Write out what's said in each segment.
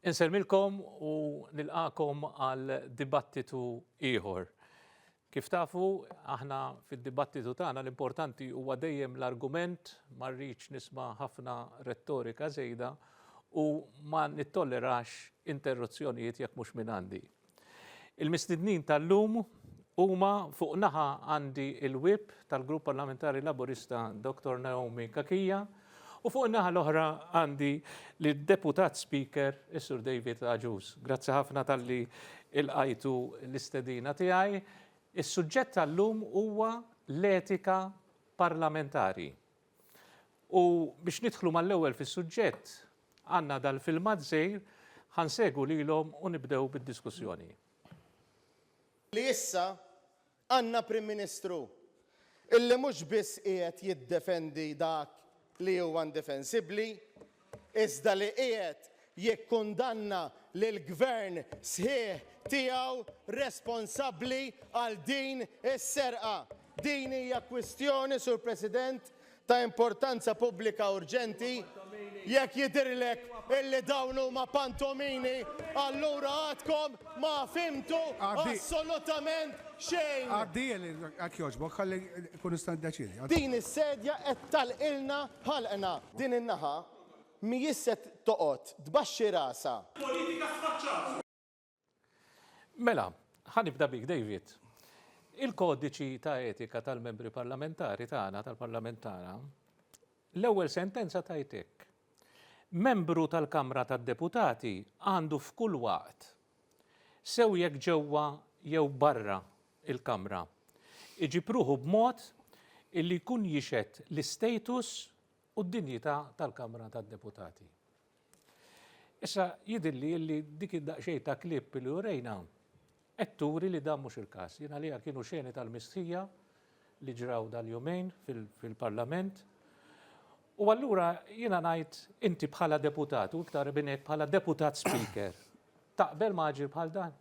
Inselmilkom u nilqakom għal dibattitu ieħor. Kif tafu, aħna fid-dibattitu tagħna l-importanti huwa dejjem l-argument, ma rridx nisma' ħafna retorika żejda u ma nittollerax interruzzjonijiet jekk mhux minn għandi. Il-mistednin tal-lum huma fuq naħa għandi il-whip tal-Grupp Parlamentari Laburista Dr. Naomi Kakija u fuq naħa l-oħra għandi l-Deputat Speaker is-Sur David Agius. Grazzi ħafna tal-li il-qajtu l-istedina tiegħi. Is-suġġett tal-lum huwa l-etika parlamentari. U biex nidħlu mal-ewwel fis-suġġett għandna dal-filmat żgħir ħansegu lilhom u nibdew bid-diskussjoni. Li issa għandna Prim Ministru illi mhux biss qiegħed jiddefendi dak li huwa indefensibbli, iżda li qiegħed jikkundanna lil gvern sħiħ tiegħu responsabbli għal din is-serqa. Din hija kwistjoni, Sur President, ta' importanza pubblika urġenti. Jekk jidhirlek illi dawn huma pantomini, allura għadkom ma fimtu assolutament xejn. Għaddi għak joġbok, ħalli kun istandaċili. Din is-sedja qed talqilna ħalqna. Din in-naħa mhijiex se toqgħod tbaxxi rasa. Mela, ħanibda bik, David. Il-kodiċi ta' etika tal-membri parlamentari tagħna tal-parlamentana, l-ewwel sentenza tajtek. Membru tal-Kamra tad-Deputati għandu f'kull waqt sew jekk ġewwa jew barra il-Kamra iġipruħu b'mod illi jkun jixed l-istatus u d-dinjità tal-Kamra tad-Deputati. Issa jidilli illi dik id-daqsxejn ta' klipp li urejna qed turi li dan mhux il-każ. Jiena għalija kienu xeni tal-mistħija li ġraw dal-jumejn fil-Parlament. U allura jiena ngħid inti bħala deputat u iktar binek bħala deputat speaker taqbel maġi bħal dan?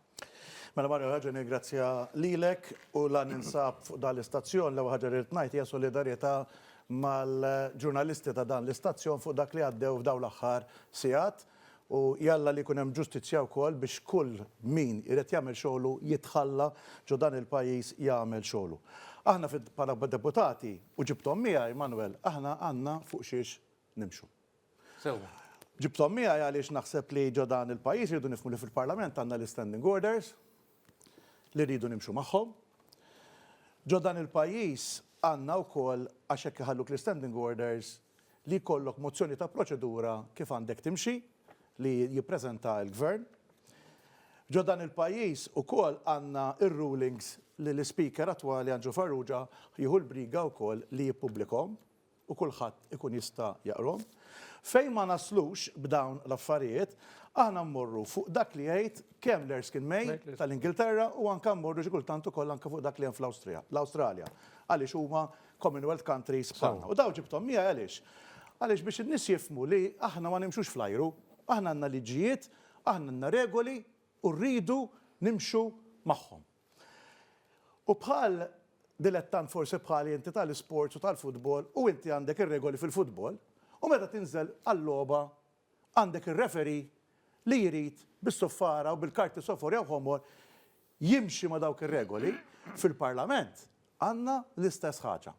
Mela Mario ħaġa nirgrazzja lilek u la ninsab fuq dan l-istazzjon l-ewwel ħaġa rrid ngħid hija solidarjetà mal-ġurnalisti ta' dan l-istazzjon fuq dak li għaddew f'dawn l-aħħar sigħat u jalla li jkun hemm ġustizzja wkoll biex kull min irid jagħmel xogħlu jitħalla ġo dan il-pajjiż jagħmel xogħlu. Aħna bħala deputati u ġibtom miegħi Manuel, aħna għandna fuq xiex nimxu. Ġibtom miegħi għaliex naħseb li ġo dan il-pajjiż jridu nifhmu li fil-Parlament għandna l-standing orders li rridu nimxu magħhom. Ġo dan il-pajjiż għandna wkoll għax hekk iħalluk l-standing orders li jkollok mozzjoni ta' proċedura kif għandek timxi li jippreżenta l-gvern. Ġo dan il-pajjiż ukoll għandna ir-rulings li l-speaker attwali Anġu Farrugia jieħu l-briga wkoll li jippubblikhom u kulħadd ikun jista' jaqrom. Fejn ma naslux b'dawn l-affarijiet, aħna mmorru fuq dak li jgħid kemm l-Erskine May tal-Ingilterra u anke mmorru xi kultant ukoll anke fuq dak li hemm fl-Awstralja għaliex huma Commonwealth countries bħalna. U daw ġibthom miegħi għaliex? Għaliex biex in-nies jifhmu li aħna ma nimxux fl-ajru, aħna għandna liġijiet, aħna għandna regoli u rridu nimxu magħhom. U bħal dilettant forsi bħal inti tal-isports u tal-futbol u inti għandek ir-regoli fil-futbol u meta tinżel għall-logħba għandek ir-referi li jrid bis-soffara u bil-karti sofor jew ħomor jimxi ma' dawk ir-regoli fil-Parlament għandna l-istess ħaġa.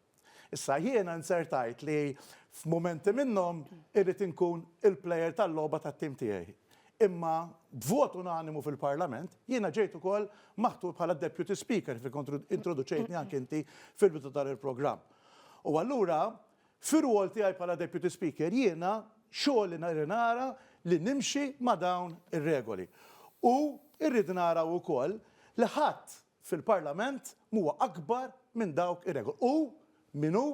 Issa jiena nsertajt li f'mumenti minnhom irrid inkun il-plejer tal-logħba tat-tim tiegħi. Imma b'vot unanimu fil-Parlament, jiena ġejt ukoll maħtur bħala Deputy Speaker introduċejtni anke inti fil-bidu tal-programm. U allura fir-rwol tiegħi bħala Deputy Speaker jiena xogħol li nara li nimxi ma' dawn ir-regoli. U rrid nara wkoll li ħadd fil-Parlament huwa akbar minn dawk ir-regoli. U minnu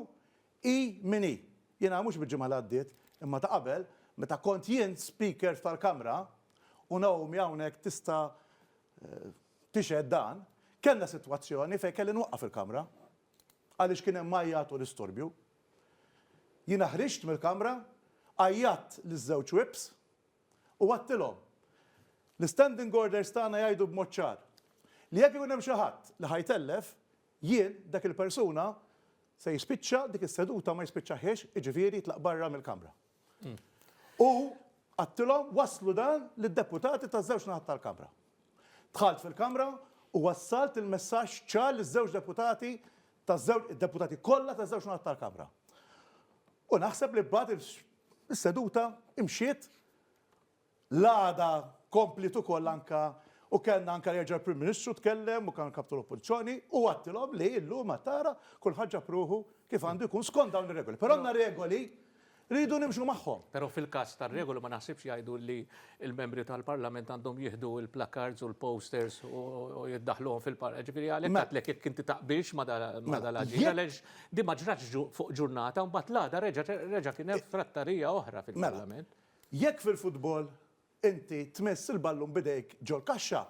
min hi. Jiena mhux bil-ġimgħa li għaddiet, imma ta' qabel meta kont jien speaker tal-Kamra u Naomi hawnhekk tista' tixhed dan, kellna sitwazzjoni fejn kelli nwaqqaf il-Kamra għaliex kien hemm majjat u distorbju. Jiena ħriġt mill-Kamra, għajjat liż-żewġ whips u għattilhom l-standing orders tagħna jgħidu b'mod ċar li jekk ikun hemm xi ħadd li ħajtellef jien dak il-persuna se jispiċċa dik is-seduta ma jispiċċaħiex, jiġifieri jitlaq barra mill-Kamra. U għattilhom waslu dan lid-deputati taż-żewġ naħat tal-Kamra. Dħalt fil-Kamra u wassalt il-messaġġ ċar liż-żewġ deputati id-deputati kollha taż-żewġ naħat tal-Kamra. U naħseb li b'għad is-seduta imxiet l-għada komplitu koll anka u kellna anka jerġa' l-Prim Ministru tkellem u kan kap tal-Oppożizzjoni u għattilhom li llum tara kulħadd ġab ruħu kif għandu jkun skont dawn ir-regoli. Però għandna regoli rridu nimxu magħhom. Però fil-każ tar-regoli ma naħsibx jgħidu li l-membri tal-Parlament għandhom jieħdu l-placards u l-posters u jiddaħluhom fil-Parlament. Ġifieri għalhekk għadlek jekk inti taqbilx ma dal-aġir għaliex di ma ġratx fuq ġurnata u mbagħad l-għada reġa' kien hemm frattarija oħra fil-Parlament. Jekk fil-futbol inti tmess il-ballun bidejk ġol kaxxa,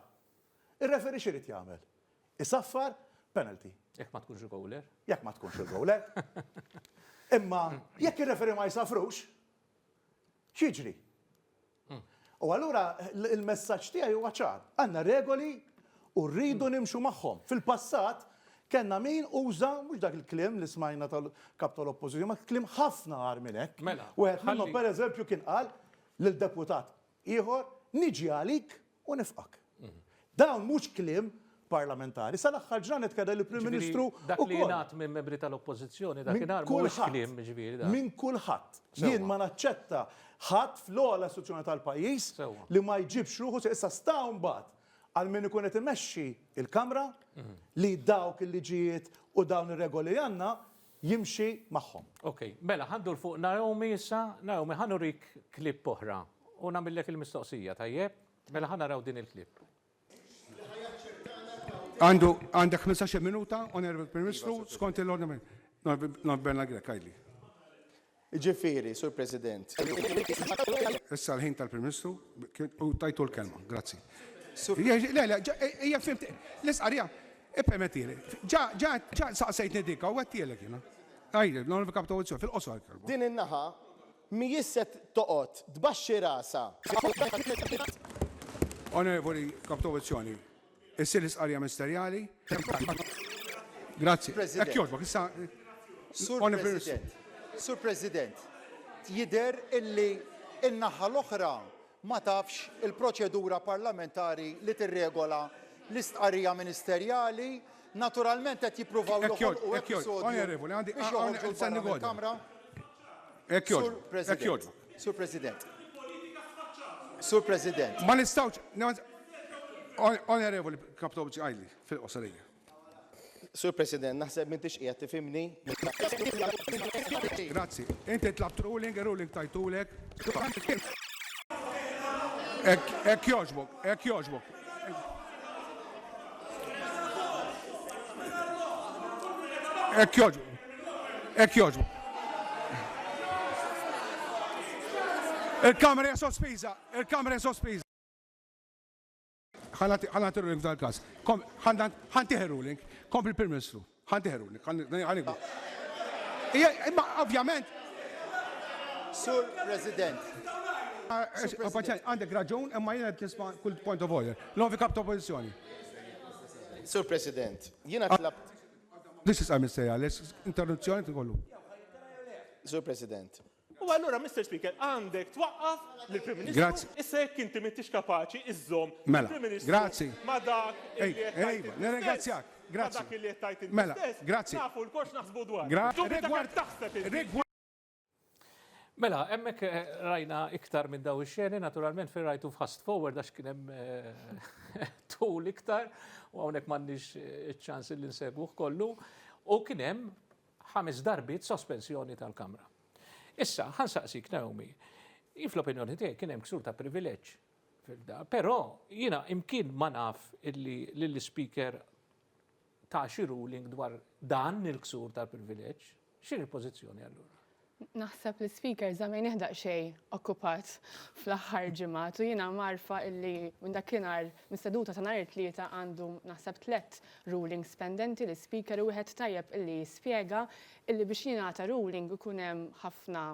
ir-referi x'irid jagħmel? Isaffar penalty. Jekk ma tkunx il-gowler. Jekk ma tkunx il-gowler. Imma jekk ir-referi ma jsafrux, x'jiġri? U allura il-messaġġ tiegħi huwa ċar. Għandna regoli u rridu nimxu magħhom. Fil-passat kellna min uża mhux dak il-kliem li smajna tal-kap tal-Oppożizzjoni, ma kliem ħafna għar minn hekk. Mela. Wieħed minnhom pereżempju kien qal lill-deputat ieħor niġi għalik u nifqak. Dawn mhux kliem parlamentari. Sal-aħħar ġranet kada l-Prim Ministru dak li jingħad minn membri tal-Oppożizzjoni dakinhar mhuwiex kliem ġifieri dak. Minn kulħadd. Jien ma naċċetta ħadd fl-ogħla istituzzjoni tal-pajjiż li ma jġibx ruħu se issa staw mbagħad għal min ikun qed imexxi il-Kamra li dawk il-liġijiet u dawn ir-regoli li għandna jimxi magħhom. Ok, mela ħandu l-fuq Naomi issa, Naomi ħanurik klip oħra u nagħmellek il-mistoqsija tajjeb, mela ħanaraw din il-klip. Għandek 15 minuta, Honorable Prim Ministru, skont l-ordinament. Non Berna Grek, għajli. Ġifieri, Sur President. Issa l-ħin tal-Prim Ministru, u tajtu l-kelma, grazzi. Le, hija fimt, l-isqarja, permettili, ġa saqsejt nidika, u għattielek jena. Għajli, l-onorevoli Kap tal-Oppożizzjoni, fil-qosor. Din in-naħa mi jisset toqgħod tbaxxi rasa. Onorevoli Kap tal-Oppożizzjoni, issir l-isqarja ministerjali. Grazzi. Ek joġbok, issa. Sur President, jider illi in-naħa l-oħra ma tafx il-proċedura parlamentari li tirregola l-istqarrija ministerjali, naturalment qed jippruvaw joħolqu Onorevoli, biex joħolqu l-Kamra. Sur President. Sur President. Ma nistawx. Onorevoli Kap tal-Oppożizzjoni għajli fil-qosarija. Sur President, naħseb m'intix qiegħed tifhimni. Grazzi. Inti tlabt ruling tajtulek. Ek joġbok. Ek joġbok. Il-Kamra hija sospiża. ħanati ruling dal-kas. ħantiħi ruling, kompli Prim Ministru. ħantiħi ruling. Imma ovvjament. Sur President. Għandek raġun, imma jena tisma' kull point of order. L-ovi Kap tal-Oppożizzjoni. Sur President, jiena tlabt. This is ministerial, interruzzjoni tkollu. Sur President. U allura, Mr. Speaker, għandek twaqqaf lill-Prim Ministru. Grazzi. Issa jekk inti m'intix kapaċi iżżomm Mela, il-Prim Ministru grazzi. ma dak illi qed tajt nirringrazzjak. Grazzi. Ma dak illi qed tajt Mela, stess. grazzi. Nafu l-korx naħsbu dwar. Rigward taħseb inti. Mela, hemmhekk rajna iktar minn daw ix-xeni, naturalment fejn rajtu fast forward għax kien hemm tul iktar u hawnhekk m'għandniex iċ-ċans li nsegwuh kollu u kien hemm 5 darbiet sospensjoni tal-Kamra. Issa, ħansaqsik Naomi, fl-opinjoni tiegħi kien hemm ksur ta' privileġġ fil-da, però jiena imkien ma naf illi l-Speaker ta' xi ruling dwar dan il-ksur tal-privileġġ, x'inhi l-pożizzjoni allura? Naħseb li speaker żamejn neħdaq xejn okkupat fl-aħħar ġimgħat u jiena marfa illi minn dakinhar mis-seduta ta' nhar it-tlieta għandu naħseb 3 rulings pendenti li speaker u wieħed tajjeb illi jispjega illi biex jingħata ruling ikun hemm ħafna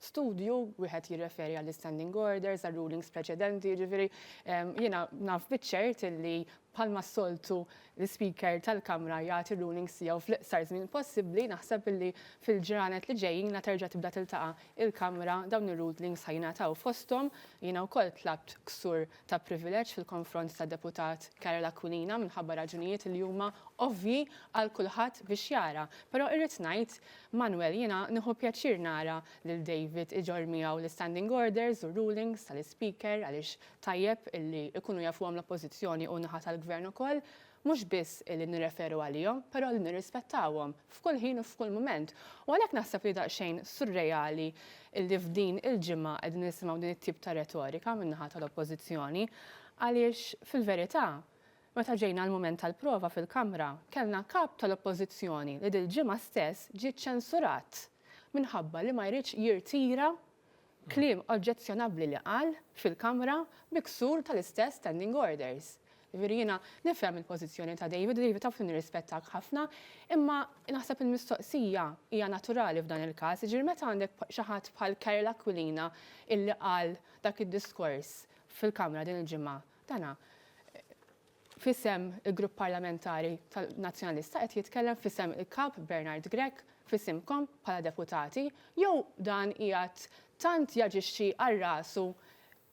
studju wieħed jirreferi għall standing orders, għal rulings preċedenti, ġifieri jiena naf biċ-ċert illi bħalma s-soltu l-speaker tal-Kamra jagħti rulings tiegħu fl-iqsar żmien possibbli, naħseb illi fil-ġranet li ġejjin la terġa' tibda tiltaqa' il-Kamra dawn ir-rulings ħajnataw fosthom. Jiena wkoll tlabt ksur ta' privileġġ fil-konfront ta' deputat Karel Aquilina minħabba raġunijiet li huma ovvji għal kulħadd biex jara. Però irrid ngħid, Manuel, jiena nieħu pjaċir nara lil David iġor miegħu l-standing orders u rulings tal-speaker għaliex tajjeb illi ikunu jafuhom l-oppożizzjoni u naħa tal-gvern ukoll, mhux biss illi nirreferu għalihom, però li nirrispettawhom f'kull ħin u f'kull mument. U għalhekk naħseb li daqsxejn surreali illi f'din il-ġimgħa qegħdin nisimgħu din it-tip ta' retorika min-naħa tal-oppożizzjoni għaliex fil-verità meta ġejna l-mument tal-prova fil-Kamra, kellna kap tal-oppożizzjoni li dil-ġimgħa stess ġiet ċensurat minħabba li ma jridx jirtira kliem oġġezzjonabbli li qal fil-Kamra biksur tal-istess standing orders. Jiena nifhem il-pożizzjoni ta' David taf li nirrispettak ħafna, imma naħseb il-mistoqsija hija naturali f'dan il-każ, ġir meta għandek xi ħadd bħal Karel Aquilina illi qal dak id-diskors fil-Kamra din il-ġimgħa. Dana fissem il-grupp parlamentari tal-Nazzjonalista qed jitkellem fissem il-kap Bernard Grek fissimkom bħala deputati, jew dan qiegħed tant jaġixxi għal rasu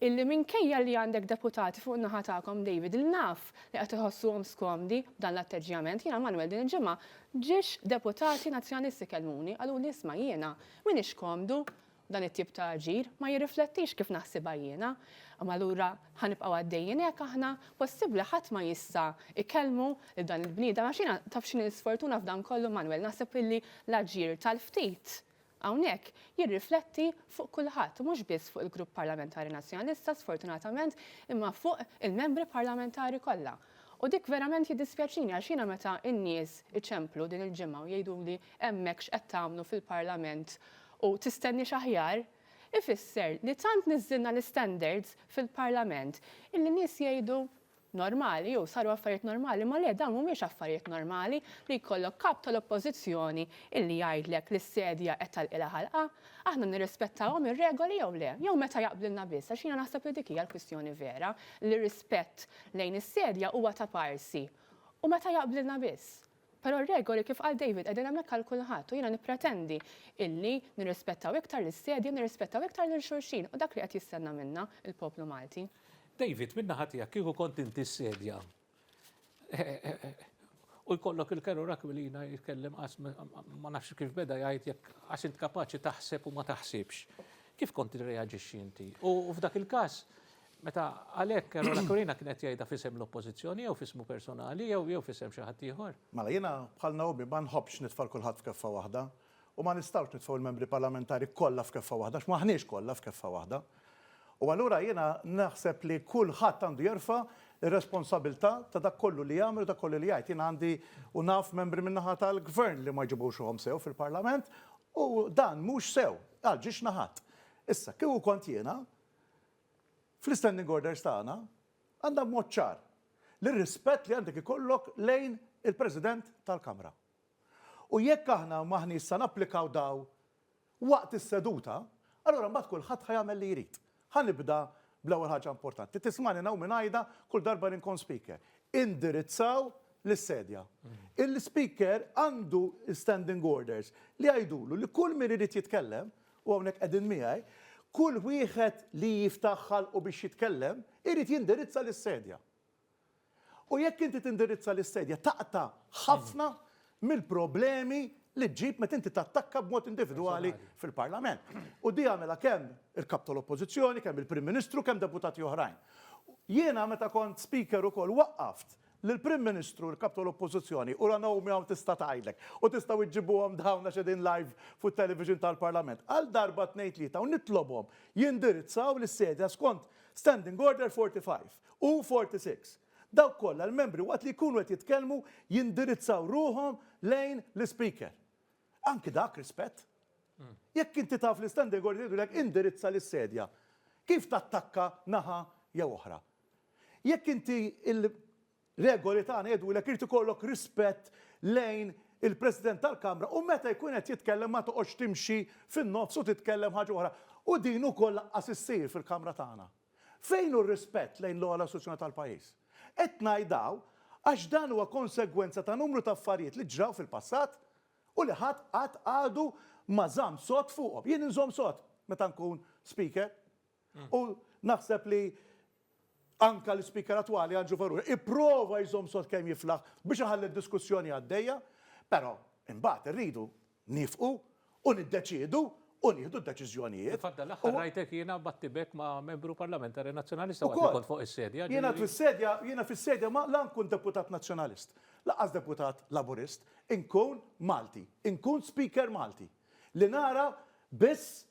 illi minkejja li għandek deputati fuq naħa tagħkom David il-naf li qed iħossuhom skomdi dan l-atteġġjament. Jiena Manuel din il-ġimgħa ġiex deputati nazzjonalisti kellmuni qalu li isma' jiena m'iniex komdu dan it-tip ta' ġir ma jirriflettix kif naħsibha jiena. Imma allura ħanibqgħu għaddejjin hekk aħna possibbli ħadd ma jista' ikellmu lil dan il-bniedem għax jiena taf x'inhi l-sfortuna f'dan kollu Manuel naħseb illi l-aġir tal-ftit hawnhekk jirrifletti fuq kulħadd, mhux biss fuq il-Grupp Parlamentari Nazzjonalista sfortunatament, imma fuq il-membri parlamentari kollha. U dik verament jiddispjaċini għax jiena meta n-nies iċemplu din il-ġimgħa u jgħiduli hemmhekk x'qed tagħmlu fil-Parlament u tistenni x'aħjar, ifisser li tant niżilna l-standards fil-Parlament illi nies jgħidu normali, jew saru affarijiet normali, ma le dawn mhumiex affarijiet normali li jkollok kap tal-oppożizzjoni illi jgħidlek li s-sedja qed talqilha ħalqa, aħna nirrispettawhom ir-regoli jew le, jew meta jaqblilna biss, għax jiena naħseb li dik hija l-kwistjoni vera li rispett lejn is-sedja huwa ta' parsi u meta jaqblilna biss. Però r-regoli kif qal David qegħdin hemmhekk għal kulħadd u jiena nippretendi illi nirrispettaw iktar lis-sedja, nirrispettaw iktar lil xulxin u dak li qed jistenna minna il-poplu Malti. David, minna ħatijak, kieku kont inti s-sedja. U jkollok il-Karel Aquilina jitkellem ma nafx kif beda jgħid jekk għax int kapaċi taħseb u ma taħsibx. Kif kont irreaġixxi inti? U f'dak il-każ, meta għalhekk Karel Aquilina kienet jgħidha fisem l-oppożizzjoni jew fismu personali jew fisem xi ħadd ieħor. Mela jiena bħal Naomi ma nħobbx nitfal kulħadd f'keffa waħda u ma nistgħux nitfgħu il-membri parlamentari kollha f'keffa waħda, x'maħniex kollha f'keffa waħda. U allura jiena naħseb li kulħadd għandu jerfa' ir-responsabilità ta' dak kollu li jagħmel u dak kollu li jgħid. Jiena għandi u naf membri min-naħa tal-gvern li ma jġibuxhom sew fil-Parlament u dan mhux sew, għal ġiex naħat. Issa kieku kont jiena fl-standing orders tagħna għandha mod ċar l-rispett li għandek ikollok lejn il-President tal-Kamra. U jekk aħna maħni issa napplikaw daw waqt is-seduta, allura mbagħad kulħadd ħajamel li jrid. Ħanibda bl-ewwel ħaġa importanti. Tismani naw minn għajda kull darba inkun speaker. Indirizzaw l-sedja. Il-speaker għandu standing orders li għajdulu li kull min irid jitkellem, u hawnhekk qegħdin miegħi, kull wieħed li jiftaħħal u biex jitkellem irid jindirizza l-sedja. U jekk inti tindirizza l-sedja taqta' ħafna mill-problemi li ġib meta inti tattakka b'mod individwali fil-Parlament. U di għamela kemm il-kap tal-Oppożizzjoni, kemm il-Prim Ministru, kemm deputati oħrajn. Jiena meta kont speaker ukoll waqqaft lill-Prim Ministru, l-kap tal-Oppożizzjoni, u Naomi hawn tista' tgħidlek u tistgħu iġġibuhom dawn għax qegħdin live fuq television tal-Parlament. Għal darba tnejn tlieta u nitlobhom jindirizzaw lis-sedja skont Standing Order 45 u 46. Dawk kollha l-membri waqt li jkunu qed jitkellmu jindirizzaw ruhom lejn l-speaker. Anki dak rispett. Jekk inti taf l-standing order jgħidulek indirizza lis-sedja, kif tattakka naħa jew oħra? Jekk inti il-regoli tagħna jgħidulek irid ikollok rispett lejn il-President tal-Kamra u meta jkun qed jitkellem ma toqgħodx timxi fin-nofs u titkellem ħaġa oħra. U din ukoll laqqas issir fil-Kamra tagħna. Fejn hu r-rispett lejn l-ogħla istituzzjoni tal-pajjiż? qed ngħidaw għax dan huwa konsegwenza ta' numru ta' affarijiet li ġraw fil-passat u li ħadd qatt għadu ma żamm sod fuqhom. Jien inżomm sod meta nkun speaker u naħseb li anka l-speaker attwali Andrew Farrugia ipprova jżomm sod kemm jiflaħ biex iħalli d-diskussjoni għaddejja, però imbagħad irridu nifqu u niddeċiedu u nieħdu d-deċiżjonijiet. Fadda l-aħħar rajtek jiena battibek ma' membru parlamentari nazzjonalista Ukoll. kont fuq is-sedja. Jiena fis-sedja ma la nkun deputat nazzjonalist, laqas deputat laburist, inkun Malti, inkun speaker Malti. Li nara biss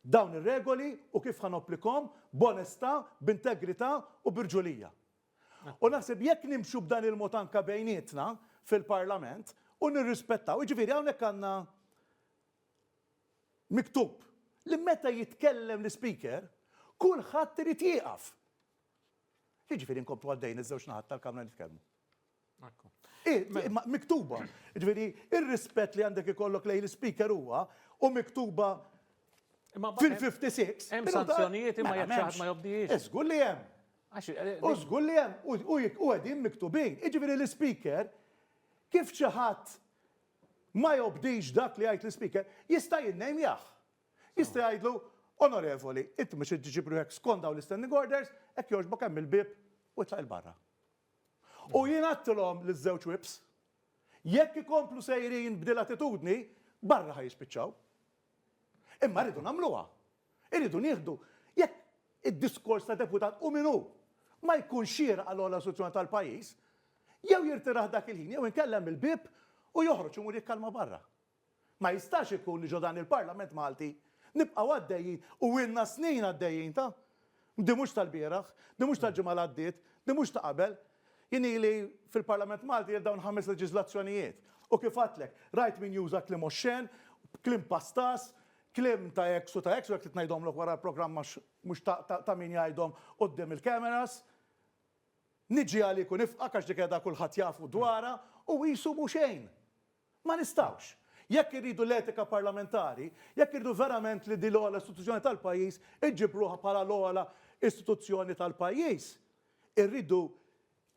dawn ir-regoli u kif ħanoplikom b'onestà, b'integrità u b'irġulija. U naħseb jekk nimxu b'dan il-mod anke bejnietna fil-Parlament u nirrispettaw, jiġifieri hawnhekk għandna miktub li meta jitkellem l-speaker kulħadd irid jieqaf. Jiġifieri nkomplu għaddejn iż-żewġ naħat tal-Kamra nitkellmu. Miktuba. Jiġifieri ir-rispett li għandek ikollok lejn l-speaker huwa u miktuba fil-56. Hemm sanzjonijiet imma jekk xi ħadd ma jobdihiex. Żgur li hemm. U żgur li hemm u qegħdin miktubin. Jiġifieri l-speaker kif xi ħadd ma jobdix dak li jgħid l-speaker, jista' jinnejmjah. Jista' jgħidlu, onorevoli, inti mhux tiġibru hekk skont dawn l-standing orders, hekk jogħġbok hemm il-bib u tlaq il-barra. U jien għattilhom liż-żewġ whips, jekk ikomplu sejrin b'dil attitudni, barra ħajispiċċaw. Imma rridu nagħmluha. Irridu nieħdu jekk id-diskors ta' deputat u minnu ma jkun xieraq għal istituzzjoni tal-pajjiż, jew jirtiraħ dak il-ħin, jew inkellem il-bib u joħroġ imur jikkalma barra. Ma jistax ikun li ġodan il-Parlament Malti nibqgħu għaddejjin u ilna snin għaddejjin ta' di mhux tal-bieraħ, di mhux tal-ġimgħa għaddiet, di mhux ta' qabel. Jien ili fil-Parlament Malti dawn 5 leġiżlazzjonijiet. U kif għatlek, rajt min juża klim oxxen, klim pastas, klim ta' eksu ta' eksu, jekk tnajdhom l wara l-programm mhux ta' min jgħidhom qudiem il-kameras. Niġi għaliku nifqa' għax dik qiegħda kulħadd jafu dwarha u jisumu xejn. Ma nistawx. Jekk irridu l-etika parlamentari, jekk irridu verament li di l-ogħla istituzzjoni tal-pajjiż iġibruha bħala l-ogħla istituzzjoni tal-pajjiż, irridu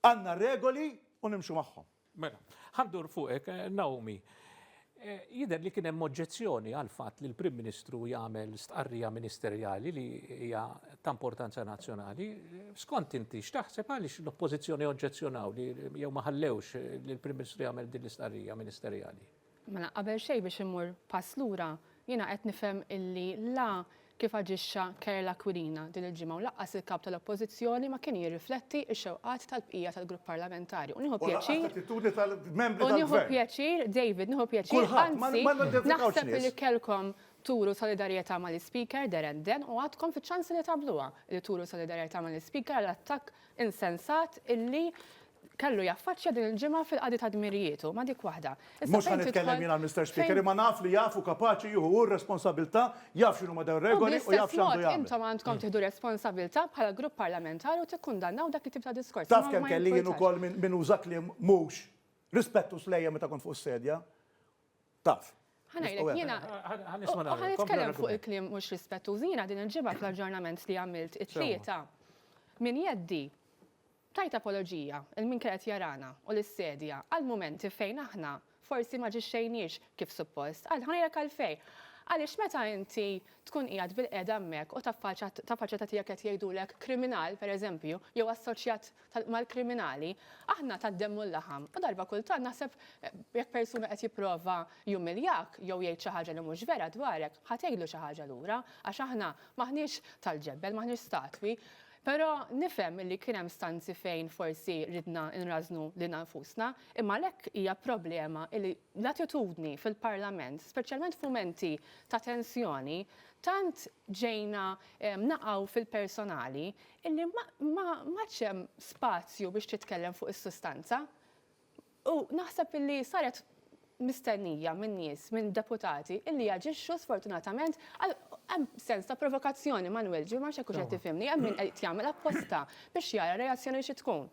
għandna regoli u nimxu magħhom. Mela, ħandur fuqek, Naomi. Jidher li kien hemm oġġezzjoni għal fatt li l-Prim Ministru jagħmel stqarrija ministerjali li hija ta' importanza nazzjonali. Skont inti x'taħseb għaliex l-Oppożizzjoni oġġezzjonaw li jew ma ħallewx li l-Prim Ministru jagħmel din l-istqarrija ministerjali? Mela qabel xejn biex immur pass lura, jiena qed nifhem illi la kif aġixxa Kerla Kwirina din il-ġimgħa u laqqas il-kap tal-Oppożizzjoni ma kien jirrifletti x-xewqat tal-bqija tal-Grupp Parlamentari. U nieħu pjaċir, David, nieħu pjaċir, anzi, naħseb li kellkom turu solidarjetà mal-Speaker derenden u għadkom fiċ-ċans li tabluha li turu solidarjetà mal-Speaker għall-attakk insensat illi kellu jaffaċċja din il-ġimgħa fil-qadi ta' dmirietu, ma dik waħda. Mhux ħan nitkellem jien għal Mr. Speaker, imma naf li jafu kapaċi jieħu r-responsabilità, jaf x'inhu ma dawn regoli u jaf x'għandu jagħmel. Intom għandkom tieħdu responsabilità bħala grupp parlamentari u tikkundannaw dak it-tip ta' diskors. Taf kemm kelli jien ukoll minn użak li mhux rispettu slejja meta kont fuq is-sedja. Taf. Ħanajlek jiena ħanitkellem fuq il-kliem mhux rispettuż. Jiena din il-ġimgħa fl-aġġornament li għamilt it-tlieta min jeddi tajt apoloġija il-min kienet jarana u l-sedja għal-momenti fejn aħna forsi ma ġixxejniex kif suppost. Ħanajlek għalfej. Għaliex meta inti tkun qiegħed bil-qiegħda hemmhekk u taffaċċja tiegħek qed jgħidulek kriminal pereżempju jew assoċjat mal-kriminali, aħna taddemmu l-laħam. U darba kultant naħseb jekk persuna qed jipprova jumiljak jew jgħid xi ħaġa li mhux vera dwarek, ħatgħidlu xi ħaġa lura għax aħna maħniex tal-ġebbel, maħniex statwi. Però nifhem li kien hemm stanzi fejn forsi ridna nrażnu lil nfusna, imma lek hija problema li l-attitudni fil-Parlament, speċjalment f'mumenti ta' tensjoni, tant ġejna naqgħu fil-personali illi ma hemm spazju biex titkellem fuq is-sustanza. U naħseb illi saret mistennija minn nies, minn deputati, illi jaġixxu sfortunatament hemm sens ta' provokazzjoni Manuel ġi ma xekku qed tifhimni, hemm min qed jagħmel apposta biex jara reazzjoni xi tkun.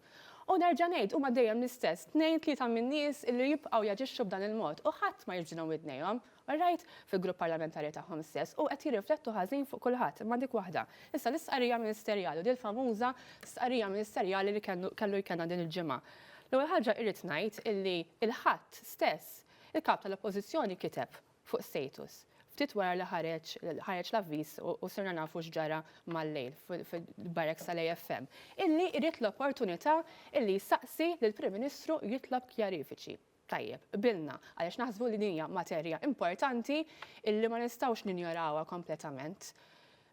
U nerġa' ngħid huma dejjem l-istess, 2-3 min-nies illi jibqgħu jaġixxu b'dan il-mod u ħadd ma jiġġilhom widnejhom, rajt fil-grupp parlamentari tagħhom stess u qed jirriflettu ħażin fuq kulħadd, imma dik waħda. Issa l-istqarrija ministerjali, din famuża stqarrija ministerjali li kellu jkellna din il-ġimgħa. L-ewwel ħaġa irrid ngħid illi il-ħadd stess il-kap tal-oppożizzjoni kiteb fuq status. Ftit wara li ħareġ l-avviż u sirna nafu x'ġara mal-lejl fil-barracks tal-AFM. Illi irrid l-opportunità illi saqsi lill-Prim Ministru jitlob kjarifiċi. Tajjeb, bilna, għaliex naħsbu li hija materja importanti illi ma nistgħux ninjorawha kompletament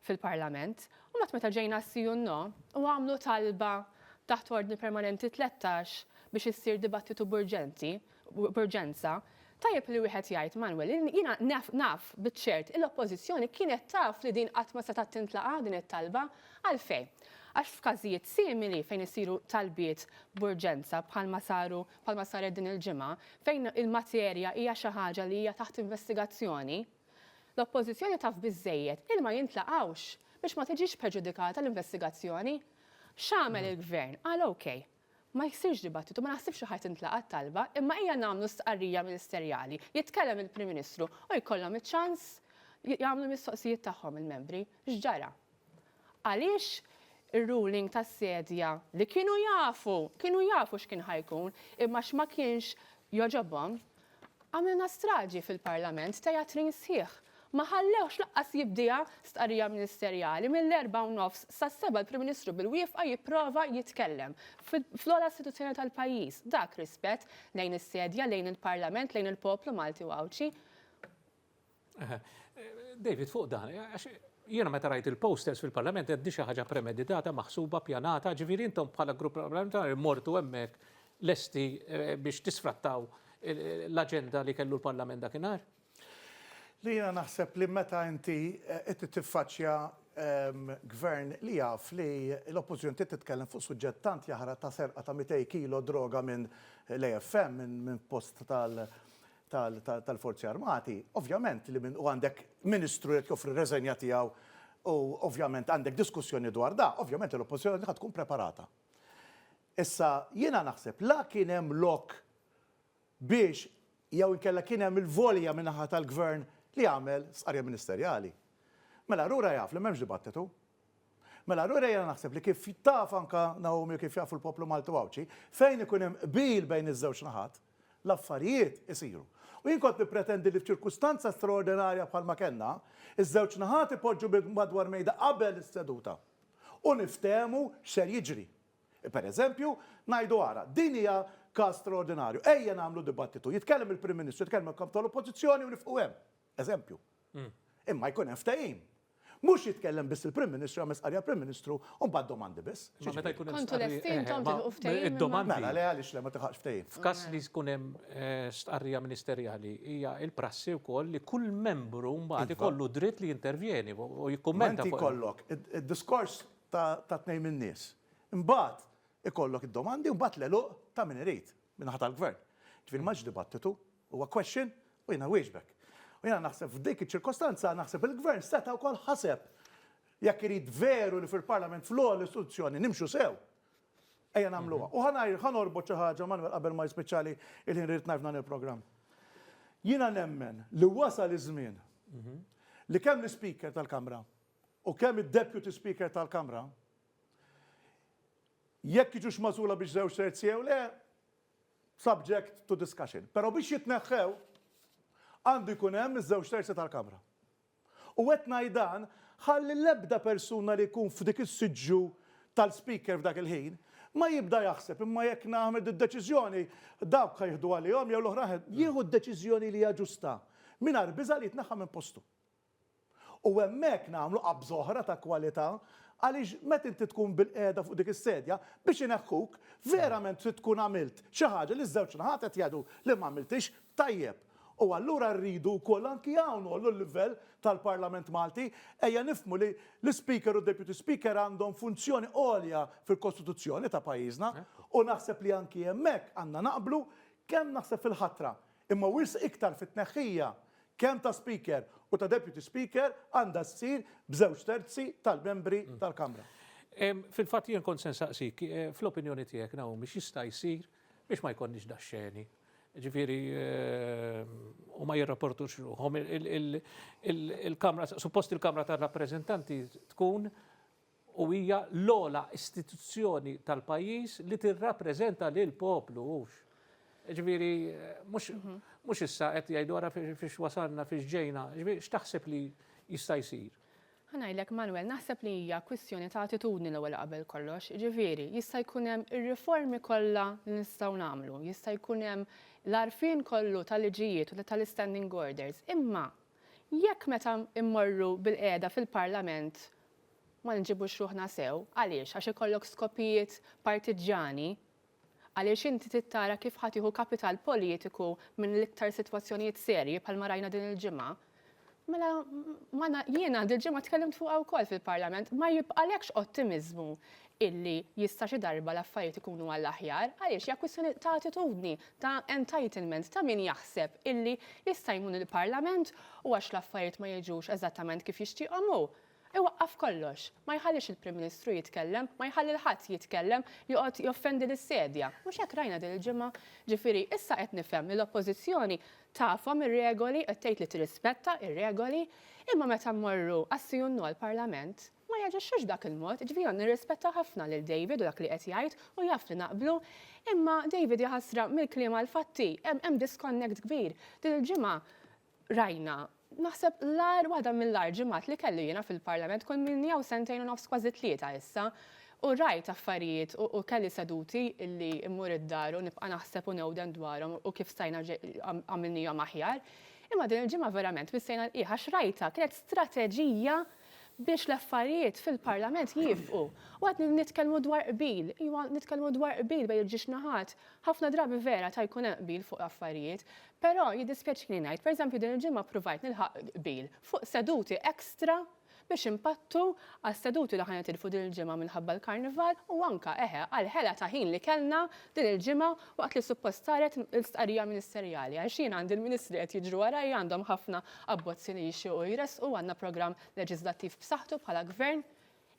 fil-Parlament. U meta ġejna no u għamlu talba taħt ordni permanenti 13 biex issir dibattitu b'urġenza. Tajjeb li wieħed jgħid Manuel, jiena naf biċ-ċert il-oppożizzjoni kienet taf li din qatt ma setgħet tintlaqa din it-talba għalfejn. Għax f'każijiet simili fejn isiru talbiet b'urġenza bħalma saret din il-ġimgħa, fejn il-materja hija xi ħaġa li hija taħt investigazzjoni, l-oppożizzjoni taf biżżejjed il ma jintlaqgħux biex ma tiġix preġudikata l-investigazzjoni. X'għamel il-gvern? Qal okej. Ma jsirx dibattitu, ma naħsibx ħajt intlaqa talba, imma hija nagħmlu stqarrija ministerjali, jitkellem il-Prim Ministru u jkollhom iċ-ċans jagħmlu mistoqsijiet tagħhom il-membri. X'ġara? Għaliex ir-ruling tas-sedja li kienu jafu x'kien ħajkun, imma x'ma kienx joġobhom, għamilna straġi fil-Parlament teatrin sħiħ. Ma ħallewx laqqas jibdija stqarrija ministerjali mill-4:30 sas-7 l-Prim Ministru bil-wieqfa jipprova jitkellem fl-ogħla istituzzjoni tal-pajjiż. Dak rispett lejn is-sedja, lejn il-Parlament, lejn il-poplu Malti u Awċi. David, fuq dan, jiena meta rajt il-posters fil-Parlament qed xi ħaġa premeditata, maħsuba, pjanata, ġifieri intom bħala grupp parlamentari mortu hemmhekk lesti biex tisfrattaw l-aġenda li kellu l-Parlament dakinhar? Li jiena naħseb li meta inti qed tiffaċċja gvern li jaf li l-oppożizzjoni titkellem fuq suġġett tant jaħra ta' serqa ta' 200 kilo droga minn l-AFM minn post tal-Forzi Armati, ovvjament li u għandek Ministru li joffri reżenja tiegħu u ovvjament għandek diskussjoni dwar da, ovvjament l-oppożizzjoni tkun preparata. Issa jiena naħseb la kien hemm lok biex jew inkella kien hemm il-volja min-naħa tal-gvern li għamel stqarrija ministerjali. Mela rura jaf li m'hemmx dibattitu. Mela rura jiena naħseb li kif taf anke Naomi kif jafu l-poplu Malti Awċi, fejn ikun hemm qbil bejn iż-żewġ naħat, l-affarijiet isiru. U jien kont nippretendi li f'ċirkustanza straordinarja bħalma kellna, iż-żewġ naħat ipoġġu madwar mejda qabel is-seduta u niftehmu x'ser jiġri. Pereżempju, ngħidu ara, din hija każ straordinarju, ejja nagħmlu dibattitu, jitkellem il-Prim Ministru, jitkellem il-kap tal-Oppożizzjoni u nifqu hemm. Eżempju. Imma jkun hemm ftehim. Mhux jitkellem biss il-Prim Ministru għames qarja Prim Ministru u mbagħad domandi biss. Kontu lestin tom tilqu ftehim. Id-domandi. Mela le għaliex le ma tiħaqx ftehim. F'każ li jkun hemm stqarrija ministerjali hija il-prassi wkoll li kull membru mbagħad ikollu dritt li jintervjeni u jikkummenta fuq. Ikollok id-diskors ta' tnejn min-nies. Imbagħad ikollok id-domandi u mbagħad l-eluq ta' min irid minn naħa tal-gvern. Ġifieri m'hawnx dibattitu huwa question u jiena wieġbek. U jiena naħseb f'dik iċ-ċirkostanza naħseb il-gvern seta' wkoll ħaseb jekk irid veru li fil-Parlament fl-ogħla l-istituzzjoni nimxu sew. Ejja nagħmluha. U ħanorbot xi ħaġa Manuel qabel ma jispiċċali il-ħin rid nafna il-programm. Jiena nemmen li wasal iż-żmien li kemm l-Speaker tal-Kamra u kemm id-Deputy Speaker tal-Kamra jekk jiġux magħżula biex żewġ terzi jew le, subject to discussion. Però biex jitneħħew għandu jkun hemm iż-żewġ terzi tal-Kamra. U qed ngħid dan ħalli l-ebda persuna li jkun f'dik is-siġġu tal-Speaker f'dak il-ħin ma jibda jaħseb imma jekk nagħmel id-deċiżjoni dawk ħajħdu għalihom jew l-oħra jieħu d-deċiżjoni li hija ġusta mingħajr biża' li jitneħħa minn postu. U hemmhekk nagħmlu qabża oħra ta' kwalità għaliex meta inti tkun bil-qiegħda fuq dik is-sedja biex ineħħuk verament trid tkun għamilt xi ħaġa li ż-żewġ naħat qed jgħidu li ma għamiltix tajjeb. U allura rridu wkoll anki hawn l-livell tal-Parlament Malti ejja nifhmu li l-Speaker u d-Deputy Speaker għandhom funzjoni għolja fil-Kostituzzjoni ta' pajjiżna u naħseb li anki hemmhekk għandna naqblu kemm naħseb fil-ħatra imma wisq iktar fit-tneħħija kemm ta' Speaker u ta' Deputy Speaker għandha ssir b'żewġ terzi tal-membri tal-Kamra. Fil-fatt jien kont se nsaqsik, fl-opinjoni tiegħek naw biex jista' jsir biex ma jkollniex daxxeni. Ġifieri u ma jirrapportux ruħhom il-Kamra, suppost il-Kamra tar-Rappreżentanti tkun u hija l-ogħla istituzzjoni tal-pajjiż li tirrappreżenta lil poplu hux. Ġifieri mhux issa qed jgħidu wara fiex wasalna fiex ġejna, ġifieri x'taħseb li jista' jsir? Ħanajlek, Manuel, naħseb li hija kwistjoni ta' attitudni l-ewwel qabel kollox. Ġifieri, jista' jkun hemm ir-riformi kollha li nistgħu nagħmlu, jista' jkun hemm l-arfin kollu tal-liġijiet u tal-standing orders. Imma jekk meta immorru bil-qiegħda fil-Parlament ma nġibux ruħna sew, għaliex għax ikollok skopijiet partiġani, għaliex inti tittara kif ħatiħu kapital politiku minn l-iktar sitwazzjonijiet serji bħalma rajna din il-ġimgħa. Mela, jiena dil-ġimgħa tkellimt fuqha wkoll fil-Parlament, ma jibqalekx ottimizmu illi jista' xi darba l-affarijiet ikunu għall-aħjar, għaliex hija kwistjoni ta' attitudni, ta' entitlement, ta' min jaħseb illi jista' jmun il-Parlament u għax l-affarijiet ma jiġux eżattament kif jixtieqhom hu. Iwaqqaf kollox, ma jħallix il-Prim Ministru jitkellem, ma jħalli l-ħadd jitkellem, joqgħod joffendi lis-sedja. Mhux hekk rajna din il-ġimgħa, ġifieri issa qed nifhem li l-Oppożizzjoni tafhom ir-regoli, qed tgħid li tirrispetta ir-regoli, imma meta mmorru assijunnu għall-Parlament ma jaġixxux dak il-mod, ġifieri nirrispetta ħafna lil David u dak li qed jgħid u jaf li naqblu, imma David jaħasra mill-kliem għall-fatti, hemm disconnect kbir. Din il-ġimgħa rajna naħseb l-ar waħda mill-ar ġimgħat li kelli jiena fil-Parlament kon minni jew sentejn u nofs kważi tlieta issa. U rajt affarijiet u kelli seduti illi immur id-dar u nibqa' naħseb u newden dwarhom u kif stajna għamilnihom aħjar. Imma din il-ġimgħa verament bissejna l-qiegħ għax rajta kienet strateġija biex l-affarijiet fil-Parlament jifqu. U għad nitkellmu dwar qbil, nitkellmu dwar qbil bejn il-ġiex naħat, ħafna drabi vera ta' jkun hemm qbil fuq affarijiet, però jiddispjaċini ngħid, pereżempju din il-ġimgħa provajt nilħaq qbil fuq seduti ekstra biex impattu għal seduti li ħanet il-fu din il-ġimgħa minħabba l-karnival u anka għal-ħela ta' ħin li kellna din il-ġimgħa waqt li suppost saret l-istqarrija ministerjali. Għax jien għandi l-ministri qed jiġru waraj għandhom ħafna abbozzi li jixtiequ jresqu għandna programm leġislattiv b'saħħtu bħala gvern,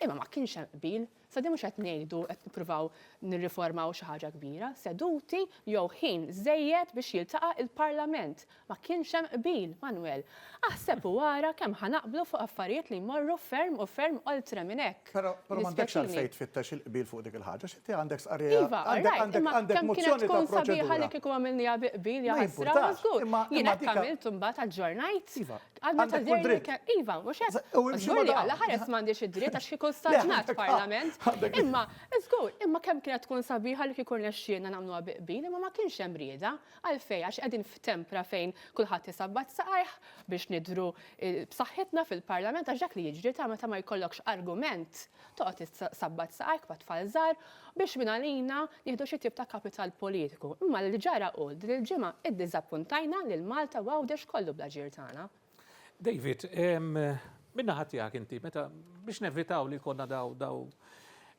imma ma kienx hemm qbil. Sadi mhux qed ngħidu qed nippruvaw nirriformaw xi ħaġa kbira, seduti jew ħin żejjed biex jiltaqa' il-Parlament. Ma kienx hemm qbil, Manuel. Aħseb wara kemm ħanaqblu fuq affarijiet li jmorru ferm u ferm oltre minn hekk. Però m'għandekx għalfejn tfittex il-qbil fuq dik il-ħaġa, x'inti għandek sqarrija. Iva, għandek mozzjoni ta' proċedura. Ħalli kieku għamilniha qbil jaħasra żgur. Jien hekk għamilt imbagħad għall-ġornajt. Għandek kull dritt. Iva, mhux hekk. Żgur li għal ħares m'għandix id-dritt għax kieku staġnat Parlament. Imma, żgur, imma kemm kienet tkun sabiħa li kieku rnexxielna nagħmluha biqbil, imma ma kienx hemm rieda għalfejn għax qegħdin f'tempra fejn kulħadd isabbat saqajh biex nidhru b'saħħitna fil-Parlament għax dak li jiġri ta' meta ma jkollokx argument toqgħod issabbat saqajk b'għad tfal żgħar biex minn għalina nieħdu xi tip ta' kapital politiku. Imma li ġara qul din il-ġimgħa iddiżappuntajna lil Malta għawdex kollu bla ġir tagħna. David, minna ħatijak inti, meta biex nevitaw li konna daw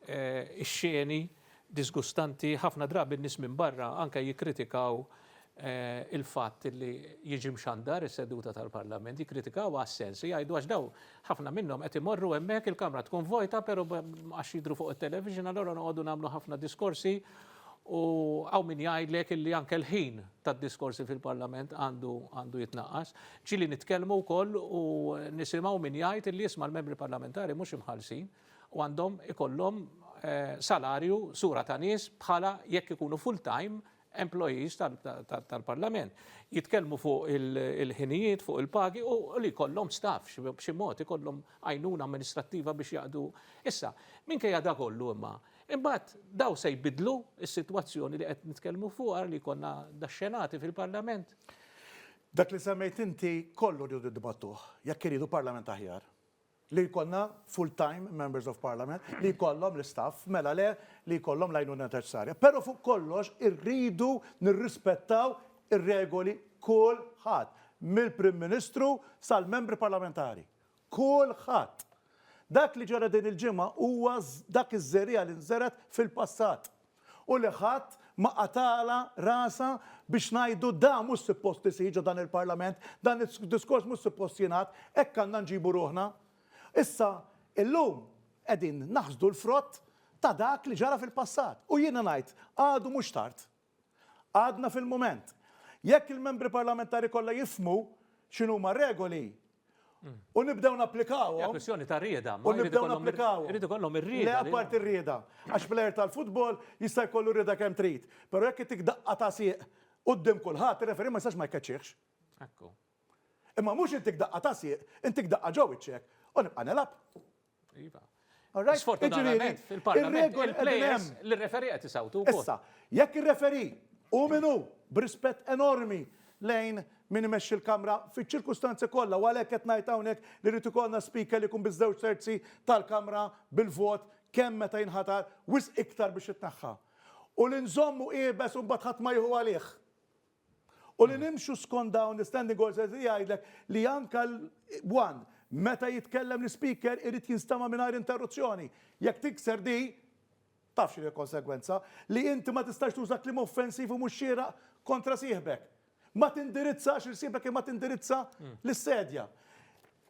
ix-xeni disgustanti ħafna drabi n-nies minn barra anke jikkritikaw il-fatt li jiġi mxandar is-seduta tal-Parlament, jikkritikaw għas-sens, jgħidu għax daw ħafna minnhom qed imorru hemmhekk il-Kamra tkun vojta, però għax jidhru fuq it-television allura noqogħdu nagħmlu ħafna diskorsi u għaw min jgħidlek illi anke l-ħin tad-diskorsi fil-Parlament għandu jitnaqqas. Ġili nitkellmu wkoll u nisimgħu min jgħid illi jisma' l-membri parlamentari mhux imħallsin u għandhom ikollhom salarju sura ta' nies bħala jekk ikunu full-time employees tal-Parlament. Jitkellmu fuq il-ħinijiet, fuq il-pagi u li jkollhom staff b'xi mod ikollhom għajnuna amministrattiva biex jaqdu. Issa, minkejja da kollu imma imbagħad daw se jbidlu s-sitwazzjoni li qed nitkellmu fuqha li konna daxxenati fil-Parlament. Dak li semmejt inti kollu rridu dibattuh, jekk iridu Parlament aħjar. Li jkollna full-time members of Parliament, li jkollhom l-istaff, mela le li jkollhom l-għajnuna neċessarja. Però fuq kollox irridu nirrispettaw ir-regoli kulħadd, mill-Prim Ministru sal-membri parlamentari. Kulħadd. Dak li ġara din il-ġimgħa huwa dak iż-żerija li nżeret fil-passat. U li ħadd ma qatala rasa biex ngħidu da mhux suppost isir dan il-Parlament, dan id-diskors mhux suppost jingħad, hekk għandna nġibu ruħna. Issa, illum qegħdin naħsdu l-frott ta' dak li ġara fil-passat. U jiena ngħid, għadu mhux tard. Għadna fil-mument. Jekk il-membri parlamentari kollha jifmu x'inhuma regoli u nibdew napplikawhom. Kwestjoni ta' rieda. U nibdew napplikawhom. Irid ikollhom Le ir-rieda. apart ir-rieda. Għax plejer tal-futbol jista' jkollu rieda kemm trid. Però jekk tik daqqa ta' sieq quddiem kulħadd, ir-referi ma jistax ma jkeċċiex. Ekku. Imma mhux intik daqqa ta' sieq, intik daqqa ġew iċċek u nibqa' nelab. Iva. All right? Sfortunatament Jiġifieri, fil-Parlament ir-regoli il-plejers qegħdin hemm. l-referi qed isawtu wkoll. Issa, jekk ir-referi u minnu b'rispett enormi lejn min imexxi l-Kamra fiċ-ċirkustanzi kollha u għalhekk qed ngħid hawnhekk li rid ikollna speaker li jkun biż-żewġ terzi tal-Kamra bil-vot kemm meta jinħatar wisq iktar biex itneħħa. U li nżommu qiebes u mbagħad ħadd ma jieħu għalih. U li nimxu skont dawn l-standing orders li jgħidlek li anke l-wan meta jitkellem l-speaker irid jinstama' mingħajr interruzzjoni. Jekk tikser di, tafx li konsekwenza li inti ma tistax tuża kliem offensiv u mhux xieraq kontra sieħbek. Ma tindirizzax il-sieħbek ma tindirizza l-sedja.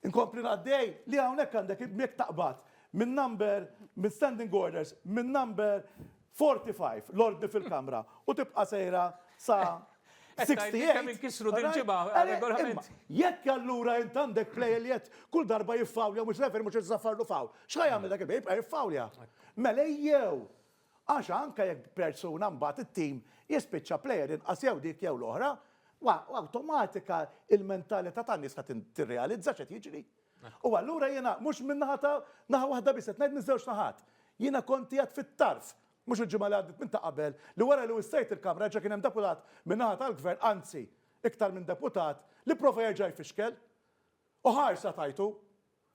Inkompli għaddej li hawnhekk għandek jekk taqbad minn standing orders minn number 45 l-ordni fil-Kamra u tibqa' sejra sa 68. Inkissru dil-ġimgħa regolament. Jekk allura int għandek plej li jett kull darba jiffawlja mhux referi mhux isaffarlu fawl. X'ħaj jagħmel dak il-bej jibqa' jiffawlja. Mela jew għax anke jekk persuna mbagħad it-tim jispiċċa plejer inqas jew dik jew l-oħra, awtomatika il-mentalità tan-nies qed tirrealizza x'qed jiġri. U allura jiena mhux minn naħa waħda biss qed ngħid minn żewġ naħat. Jiena konti qed fit-tarf. Mhux il-ġimgħa li għaddiet minn ta' qabel li wara li wissejt il-Kamra ġa kien hemm deputat minn naħa tal-Gvern, anzi iktar minn deputat li prova jerġa' jfixkel u ħarsa tajtu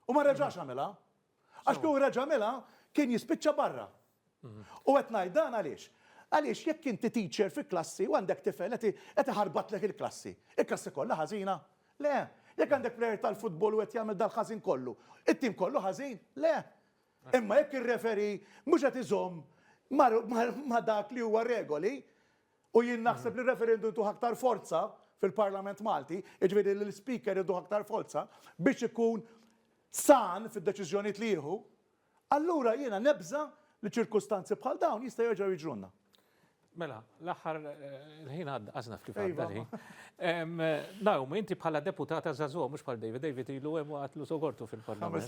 u ma reġax għamilha. Għax kieku reġa' għamilha kien jispiċċa barra. U qed ngħid dan għaliex? Għaliex jekk inti teacher fi klassi u għandek tifel qed iħarbatlek il-klassi. Il-klassi kollha ħażina? Le. Jekk għandek plejer tal-futbol u qed jagħmel dal-ħażin kollu, it-tim kollu ħażin? Le. Imma jekk ir-referi mhux qed iżomm ma dak li huwa regoli u jien naħseb li referendum tu aktar forza fil-Parlament Malti, jiġifieri li l-speaker idu aktar forza biex ikun san fid-deċiżjonijiet li jieħu, allura jiena nebża li ċirkustanzi bħal dawn jista' jerġgħu jiġrunna. Mela, l-aħħar il-ħin għazna fl-ifadda. Naomi, inti bħala deputata Zazua, mux bħal David. David ilu hemm għatlu sogortu fil-Parlament.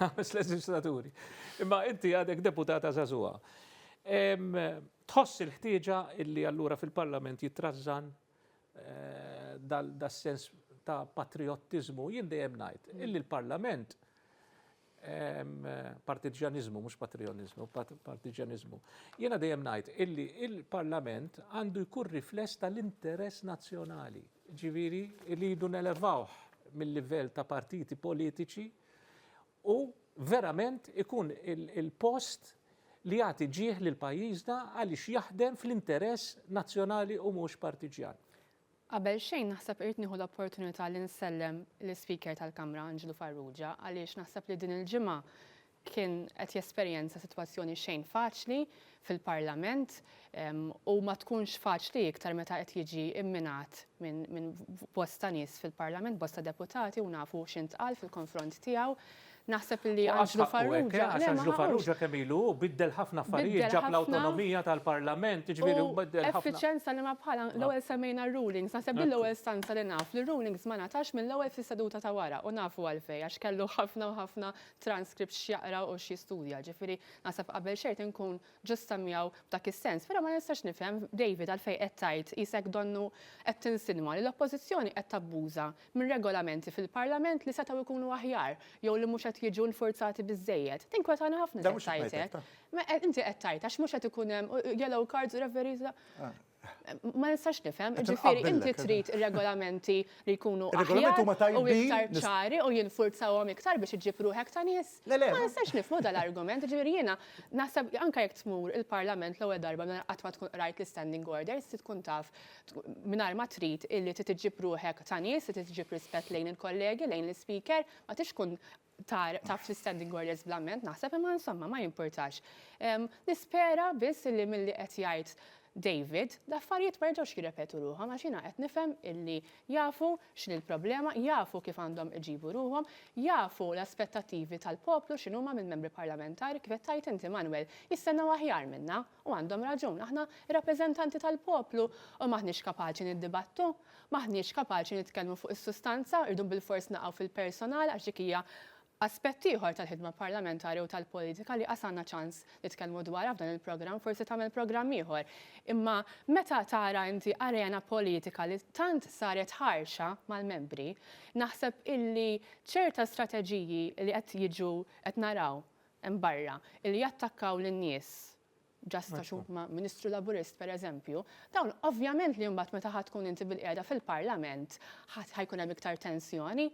Ħames leġislaturi. Imma inti għadek deputata Zazua. Tħoss il-ħtieġa illi allura fil-Parlament jitrażżan dal-sens ta' patriotizmu, jien dejjem ngħid illi l-Parlament partiġanizmu, mhux patriotizmu, partiġanizmu. Jiena dejjem ngħid illi il-Parlament għandu jkun rifless tal-interess nazzjonali. Ġifieri li jridu nelevawh mill-livell ta' partiti politiċi u verament ikun il-post li jagħti ġieħ lil pajjiżna għaliex jaħdem fl-interess nazzjonali u mhux partiġjan. Qabel xejn naħseb irid nieħu l-opportunità li nsellem l-Speaker tal-Kamra Anġlu Farrugia għaliex naħseb li din il-ġimgħa kien qed jesperjenza sitwazzjoni xejn faċli fil-Parlament u ma tkunx faċli iktar meta qed jiġi imminat minn bosta nies fil-Parlament, bosta deputati u nafu x'intqal fil-konfront tiegħu. Naħseb li Anġlu Farrugia. Anġlu Farrugia kemm ilu biddel ħafna affarijiet ġab l-awtonomija tal-Parlament, ġifieri biddel ħafna. Effiċenza li ma bħala l-ewwel semmejna rulings, naħseb l-ewwel stanza li naf li rulings ma natax mill-ewwel fis-seduta ta' wara u nafu għalfejn għax kellu ħafna u ħafna transcripts x'jaqra u x'jistudja. Ġifieri naħseb qabel xejn inkun ġusta miegħu b'dak is-sens, però ma nistax nifhem David għalfejn qed tgħid isek donnu qed tinsinma li l-Oppożizzjoni qed tabbuża minn regolamenti fil-Parlament li setgħu jkunu aħjar jew li mhux jiġu nforzati biżejjed. Tinkwetani ħafna tajtek. Inti qed tajt għax mhux qed ikun hemm yellow cards u referees. Ma nistax nifhem, ġifieri inti trid ir-regolamenti li jkunu aħjar u iktar ċari u jinfurzawhom iktar biex iġġib ruħek ta' nies. Ma nistax nifhmu dal-argument, ġifieri jiena naħseb anke jekk tmur il-Parlament l-ewwel darba qatt ma tkun rajt l-standing orders, tkun taf mingħajr ma trid illi tiġġib ruħek ta' nies, tiġġib rispett lejn il-kollegi, lejn l-speaker, ma tix tkun taf l-standing orders bl-amment, naħseb imma insomma ma jimportax. Nispera biss li milli qed jgħid David, l-affarijiet ma jerġgħux jirrepetu ruħhom għax jiena qed nifhem illi jafu x'in il-problema, jafu kif għandhom iġibu ruħhom, jafu l-aspettattivi tal-poplu x'inhuma mill-membri parlamentari kif qed tajt inti Manuel, jistennew aħjar minna u għandhom raġun. Aħna rappreżentanti tal-poplu u maħniex kapaċi niddibattu, maħniex kapaċi nitkellmu fuq is-sustanza, irdu bil-fors naqgħu fil-personal għax dik hija aspett ieħor tal-ħidma parlamentari u tal-politika li għasanna ċans li tkellmu dwar f'dan il-programm, forsi tagħmel programm ieħor. Imma meta tara inti arena politika li tant saret ħarxa mal-membri, naħseb illi ċerta strateġiji li qed jiġu qed naraw hemm barra illi jattakkaw lin-nies ġasta ma' Ministru Laburist per eżempju, dawn ovvjament li mbagħad meta ħadd tkun inti bil-qiegħda fil-Parlament ħajkun hemm iktar tensjoni.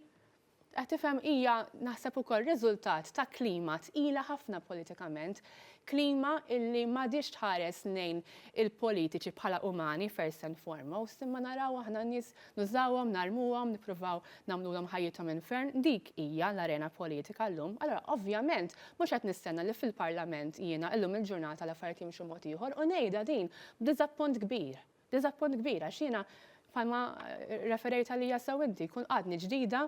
Qed tifhem hija naħseb ukoll riżultat ta' klima tqila ħafna politikament, klima illi m'għadix tħares lejn il-politiċi bħala umani first and foremost, imma naraw aħna nies nużawhom, narmuhom, nippruvaw nagħmluhom ħajjithom infern, dik hija l-arena politika llum. Allura ovvjament mhux qed nistenna li fil-Parlament jiena llum il-ġurnata l-affarijiet jimxu mod ieħor u ngħidha din b'diżappunt kbir. Diżappunt kbir għax jiena bħalma referejt għalija sew inti kun għadni ġdida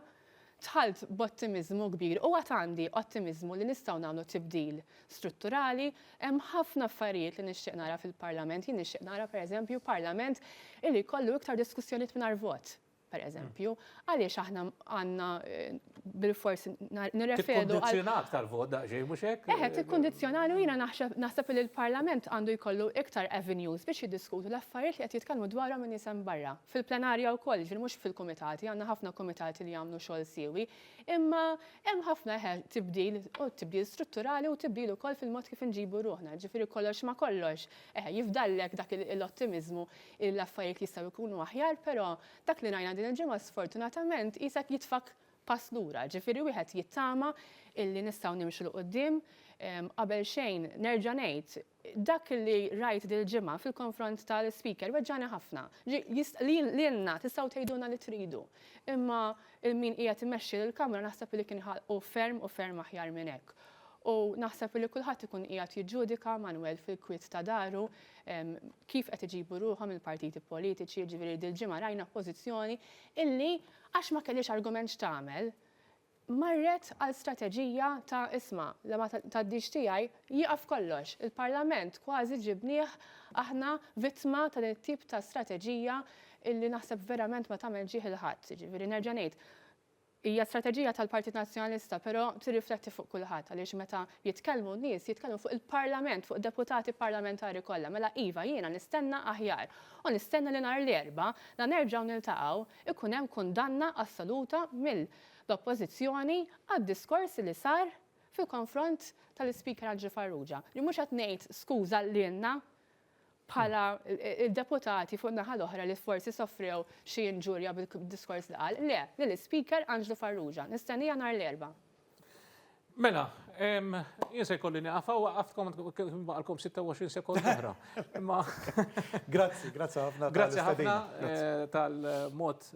tħalt b'ottimizmu kbir u għat għandi ottimizmu li nistgħu nagħmlu tibdil strutturali, hemm ħafna affarijiet li nixtieq nara fil-Parlament, jien nixtieq nara pereżempju Parlament illi jkollu iktar diskussjonijiet mingħajr vot. pereżempju, għaliex aħna għandna bil-forsi nirreferu għal. Tikkondizzjonat tal-vot daqsxejn mhux hekk? Tikkondizzjonali u jiena naħseb li l-Parlament għandu jkollu iktar avenues biex jiddiskutu l-affarijiet li qed jitkellmu dwarhom minn nies hemm barra. Fil-plenarja wkoll, ġifieri mhux fil-kumitati, għandna ħafna kumitati li jagħmlu xogħol siewi, imma hemm ħafna tibdil strutturali u tibdil ukoll fil-mod kif inġibu ruħna, ġifieri kollox ma kollox. Jifdallek dak l-ottimizmu l-affarijiet jistgħu jkunu aħjar, però dak li rajna din il-ġimgħa sfortunatament isek jitfak pass lura, ġifieri wieħed jittama illi nistgħu nimxu l qudiem. Qabel xejn nerġa' ngħid dak li rajt dil-ġimgħa fil-konfront tal-speaker weġġani ħafna. Lilna tistgħu tgħidulna li tridu. Imma min qiegħed imexxi lill-Kamra naħseb li kien ħalqu ferm aħjar minn hekk. U naħseb li kulħadd ikun qiegħed jiġġudika Manuel fil-kwiet ta' daru kif qed iġibu ruħhom il-partiti politiċi, ġifieri dil-ġimgħa rajna pożizzjoni illi għax ma kellix argument x'tagħmel marret għal strateġija ta' isma' lema tad-dix tiegħi jieqaf kollox. Il-Parlament kważi ġibnieh aħna vittma ta' din tip ta' strateġija illi naħseb verament ma tagħmel ġieħ il-ħadd. Ġifieri nerġa' ngħid hija strateġija tal-Partit Nazzjonalista, però tirrifletti fuq kulħadd għaliex meta jitkellmu n-nies jitkellmu fuq il-Parlament, fuq deputati parlamentari kollha. Mela iva jiena nistenna aħjar u nistenna li nhar l-erba' la nerġgħu niltaqgħu ikun hemm kundanna assoluta mill-oppożizzjoni għad-diskors li sar fil-konfront tal-Speaker Anġi Farrugia. Li mhux qed ngħid skuża lilna bħala il-deputati fuq naħa l-oħra li forsi soffrew xi inġurja bil-diskors li qal. Le, lill-Speaker Anġi Farrugia. Nistennija nhar l-erba'. Mela, jien se jkolli nieqaf' waqaftkom għalkom 26 sekond oħra. Grazzi ħafna. Grazzi ħafna tal-mod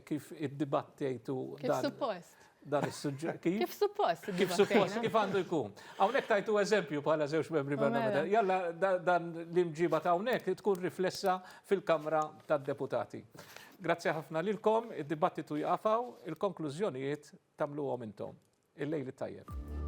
kif iddibattejtu Kif suppost. dan is-suġġett. Kif suppost. Kif suppost, kif għandu jkun. Hawnhekk tajtu eżempju bħala żewġ membri parlamentari. Jalla dan l-imġiba ta' hawnhekk tkun riflessa fil-Kamra tad-Deputati. Grazzi ħafna lilkom, id-dibattitu jaqafaw, il-konklużjonijiet tagħmluhom intom. Il-lejl tajjeb.